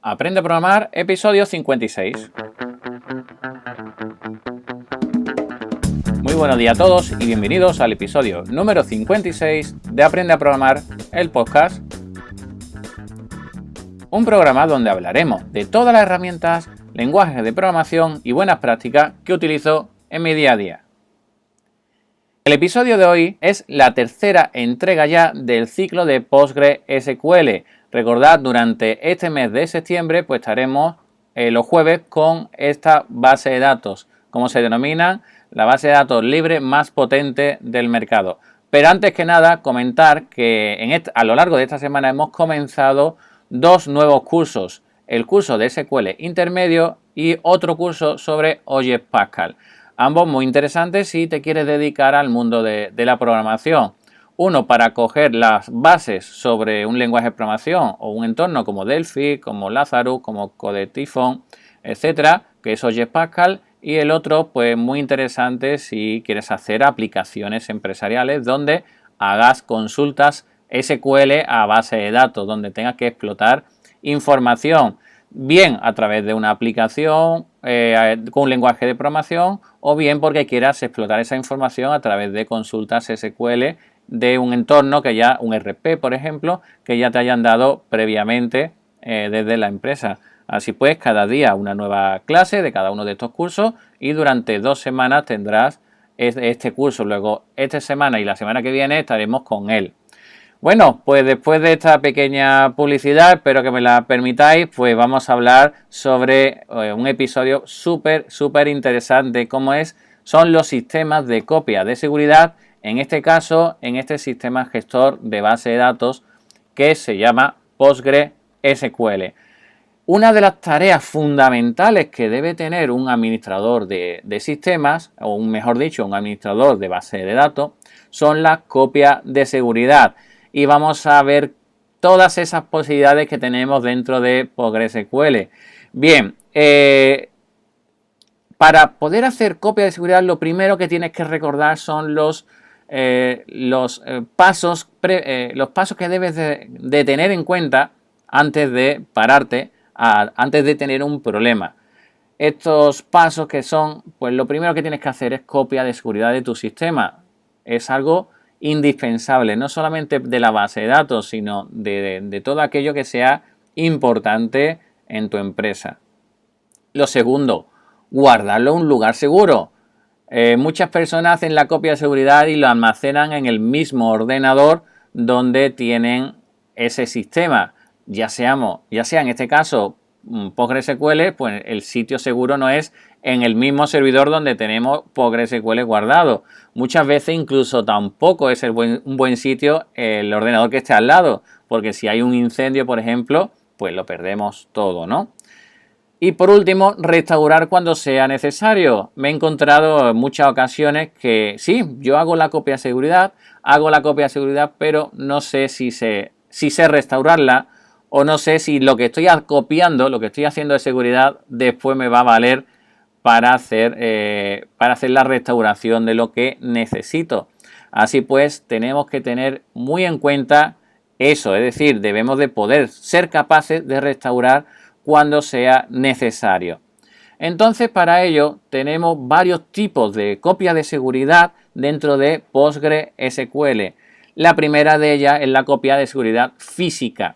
Aprende a programar, episodio 56. Muy buenos días a todos y bienvenidos al episodio número 56 de Aprende a programar, el podcast. Un programa donde hablaremos de todas las herramientas, lenguajes de programación y buenas prácticas que utilizo en mi día a día. El episodio de hoy es la tercera entrega ya del ciclo de PostgreSQL. Recordad, durante este mes de septiembre pues estaremos los jueves con esta base de datos, como se denomina, la base de datos libre más potente del mercado. Pero antes que nada, comentar que a lo largo de esta semana hemos comenzado dos nuevos cursos. El curso de SQL intermedio y otro curso sobre Object Pascal. Ambos muy interesantes si te quieres dedicar al mundo de la programación. Uno para coger las bases sobre un lenguaje de programación o un entorno como Delphi, como Lazarus, como CodeTython, etcétera, que es Object Pascal. Y el otro, pues muy interesante si quieres hacer aplicaciones empresariales donde hagas consultas SQL a base de datos, donde tengas que explotar información, bien a través de una aplicación con un lenguaje de programación o bien porque quieras explotar esa información a través de consultas SQL de un entorno que ya, un RP por ejemplo, que ya te hayan dado previamente desde la empresa. Así pues, cada día una nueva clase de cada uno de estos cursos y durante 2 semanas tendrás este curso. Luego, esta semana y la semana que viene estaremos con él. Bueno, pues después de esta pequeña publicidad, espero que me la permitáis, pues vamos a hablar sobre un episodio súper interesante, como son los sistemas de copia de seguridad, en este caso, en este sistema gestor de base de datos que se llama PostgreSQL. Una de las tareas fundamentales que debe tener un administrador de sistemas, o mejor dicho, un administrador de base de datos, son las copias de seguridad. Y vamos a ver todas esas posibilidades que tenemos dentro de PostgreSQL. Bien, para poder hacer copia de seguridad, lo primero que tienes que recordar son los pasos que debes de tener en cuenta antes de pararte, antes de tener un problema. Estos pasos que son, pues lo primero que tienes que hacer es copia de seguridad de tu sistema. Es algo indispensable, no solamente de la base de datos, sino de todo aquello que sea importante en tu empresa. Lo segundo, guardarlo en un lugar seguro. Muchas personas hacen la copia de seguridad y lo almacenan en el mismo ordenador donde tienen ese sistema. Ya sea en este caso PostgreSQL, pues el sitio seguro no es en el mismo servidor donde tenemos PostgreSQL guardado. Muchas veces incluso tampoco es un buen sitio el ordenador que esté al lado, porque si hay un incendio, por ejemplo, pues lo perdemos todo, ¿no? Y por último, restaurar cuando sea necesario. Me he encontrado en muchas ocasiones que sí, yo hago la copia de seguridad, pero no sé si sé restaurarla, o no sé si lo que estoy copiando, lo que estoy haciendo de seguridad, después me va a valer para hacer la restauración de lo que necesito. Así pues, tenemos que tener muy en cuenta eso, es decir, debemos de poder ser capaces de restaurar cuando sea necesario. Entonces, para ello tenemos varios tipos de copia de seguridad dentro de PostgreSQL. La primera de ellas es la copia de seguridad física.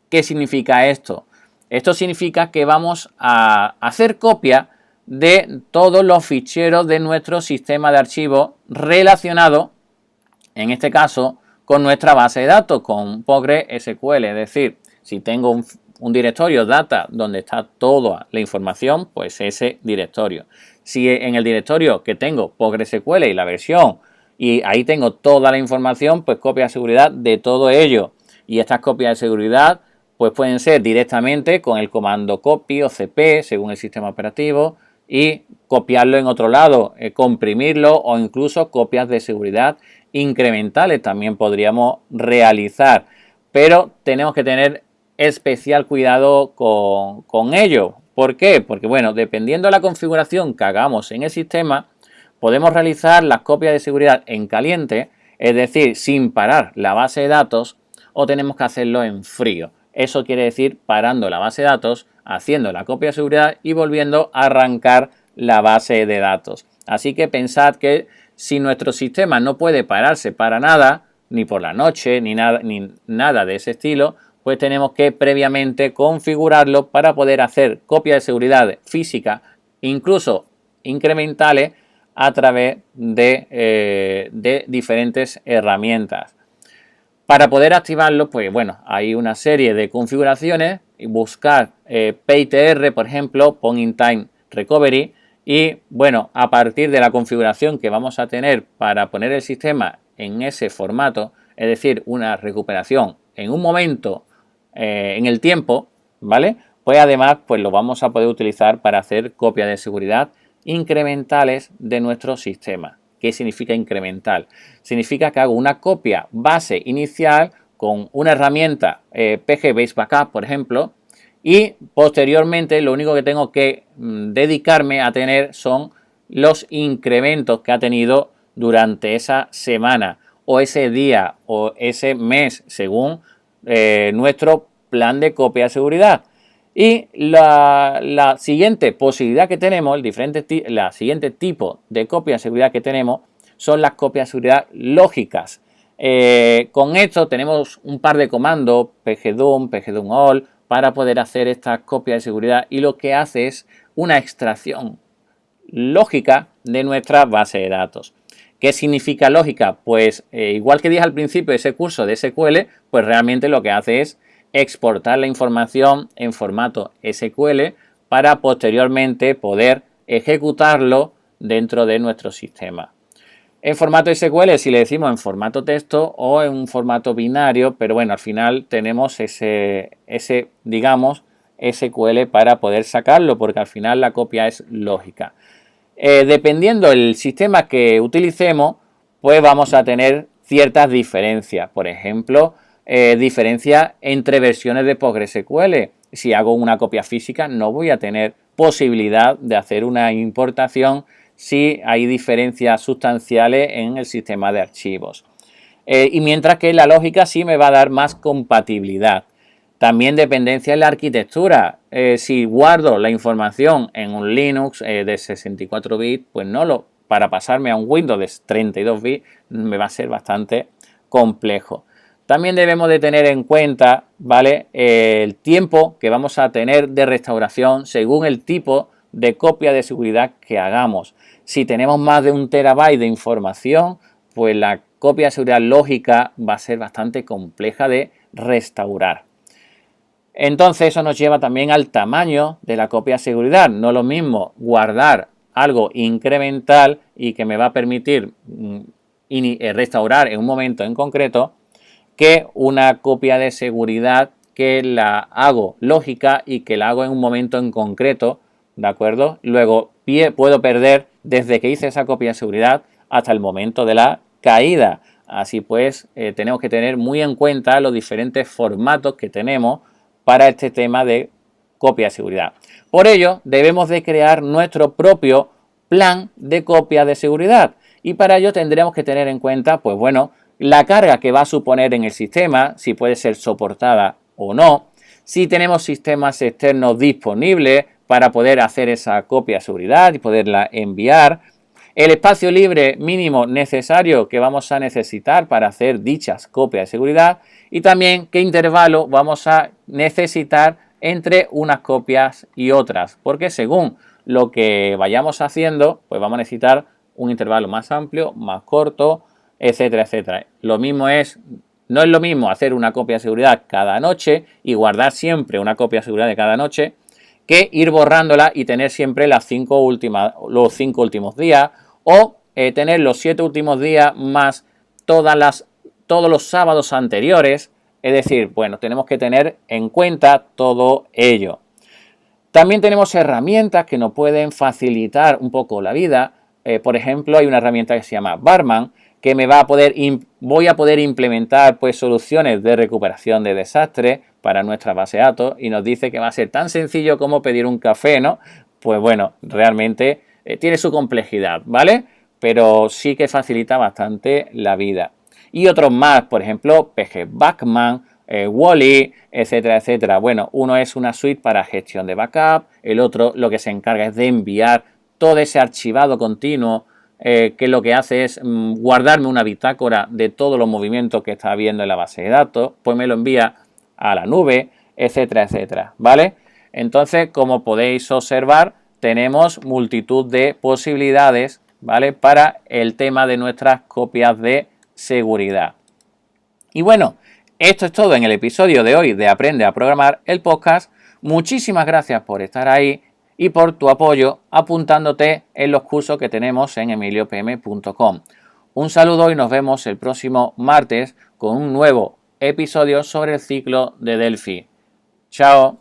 ¿Qué significa esto? Esto significa que vamos a hacer copia de todos los ficheros de nuestro sistema de archivos relacionado, en este caso, con nuestra base de datos, con PostgreSQL. Es decir, si tengo un directorio data donde está toda la información, pues ese directorio. Si en el directorio que tengo PostgreSQL y la versión, y ahí tengo toda la información, pues copia de seguridad de todo ello. Y estas copias de seguridad pues pueden ser directamente con el comando copy o cp según el sistema operativo y copiarlo en otro lado, comprimirlo o incluso copias de seguridad incrementales también podríamos realizar. Pero tenemos que tener especial cuidado con ello. ¿Por qué? Porque bueno, dependiendo de la configuración que hagamos en el sistema, podemos realizar las copias de seguridad en caliente, es decir, sin parar la base de datos, o tenemos que hacerlo en frío. Eso quiere decir parando la base de datos, haciendo la copia de seguridad y volviendo a arrancar la base de datos. Así que pensad que si nuestro sistema no puede pararse para nada, ni por la noche, ni nada de ese estilo, pues tenemos que previamente configurarlo para poder hacer copia de seguridad física, incluso incrementales, a través de diferentes herramientas. Para poder activarlo, pues bueno, hay una serie de configuraciones. Buscar PITR, por ejemplo, Point in Time Recovery, y bueno, a partir de la configuración que vamos a tener para poner el sistema en ese formato, es decir, una recuperación en un momento en el tiempo, ¿vale? Pues además, pues lo vamos a poder utilizar para hacer copia de seguridad incrementales de nuestro sistema. ¿Qué significa incremental? Significa que hago una copia base inicial con una herramienta PG Base Backup, por ejemplo, y posteriormente lo único que tengo que dedicarme a tener son los incrementos que ha tenido durante esa semana o ese día o ese mes, según nuestro plan de copia de seguridad. Y la siguiente posibilidad que tenemos, la siguiente tipo de copia de seguridad que tenemos son las copias de seguridad lógicas. Con esto tenemos un par de comandos, pgdum, pgdumall, para poder hacer estas copias de seguridad, y lo que hace es una extracción lógica de nuestra base de datos. ¿Qué significa lógica? Pues igual que dije al principio de ese curso de SQL, pues realmente lo que hace es exportar la información en formato SQL para posteriormente poder ejecutarlo dentro de nuestro sistema. En formato SQL, si le decimos en formato texto o en un formato binario, pero bueno, al final tenemos ese digamos, SQL para poder sacarlo, porque al final la copia es lógica. Dependiendo del sistema que utilicemos, pues vamos a tener ciertas diferencias. Por ejemplo, diferencia entre versiones de PostgreSQL. Si hago una copia física, no voy a tener posibilidad de hacer una importación si hay diferencias sustanciales en el sistema de archivos. Y mientras que la lógica sí me va a dar más compatibilidad. También dependencia en la arquitectura. Si guardo la información en un Linux de 64 bits, pues para pasarme a un Windows de 32 bits me va a ser bastante complejo. También debemos de tener en cuenta, ¿vale?, el tiempo que vamos a tener de restauración según el tipo de copia de seguridad que hagamos. Si tenemos más de 1 terabyte de información, pues la copia de seguridad lógica va a ser bastante compleja de restaurar. Entonces eso nos lleva también al tamaño de la copia de seguridad. No es lo mismo guardar algo incremental y que me va a permitir restaurar en un momento en concreto, que una copia de seguridad que la hago lógica y que la hago en un momento en concreto, ¿de acuerdo? Luego puedo perder desde que hice esa copia de seguridad hasta el momento de la caída. Así pues, tenemos que tener muy en cuenta los diferentes formatos que tenemos para este tema de copia de seguridad. Por ello, debemos de crear nuestro propio plan de copia de seguridad, y para ello tendremos que tener en cuenta, pues bueno, la carga que va a suponer en el sistema, si puede ser soportada o no, si tenemos sistemas externos disponibles para poder hacer esa copia de seguridad y poderla enviar, el espacio libre mínimo necesario que vamos a necesitar para hacer dichas copias de seguridad, y también qué intervalo vamos a necesitar entre unas copias y otras, porque según lo que vayamos haciendo, pues vamos a necesitar un intervalo más amplio, más corto, etcétera, etcétera. No es lo mismo hacer una copia de seguridad cada noche y guardar siempre una copia de seguridad de cada noche, que ir borrándola y tener siempre los 5 últimos días, o tener los 7 últimos días más todos los sábados anteriores. Es decir, bueno, tenemos que tener en cuenta todo ello. También tenemos herramientas que nos pueden facilitar un poco la vida. Por ejemplo, hay una herramienta que se llama Barman, que voy a poder implementar pues soluciones de recuperación de desastres para nuestra base de datos, y nos dice que va a ser tan sencillo como pedir un café, ¿no? Pues bueno, realmente tiene su complejidad, ¿vale? Pero sí que facilita bastante la vida. Y otros más, por ejemplo, PG Backman Wally, etcétera, etcétera. Bueno, uno es una suite para gestión de backup, el otro lo que se encarga es de enviar todo ese archivado continuo que lo que hace es guardarme una bitácora de todos los movimientos que está habiendo en la base de datos, pues me lo envía a la nube, etcétera, etcétera, ¿vale? Entonces, como podéis observar, tenemos multitud de posibilidades, ¿vale? Para el tema de nuestras copias de seguridad. Y bueno, esto es todo en el episodio de hoy de Aprende a Programar, el podcast. Muchísimas gracias por estar ahí y por tu apoyo apuntándote en los cursos que tenemos en emiliopm.com. Un saludo y nos vemos el próximo martes con un nuevo episodio sobre el ciclo de Delphi. Chao.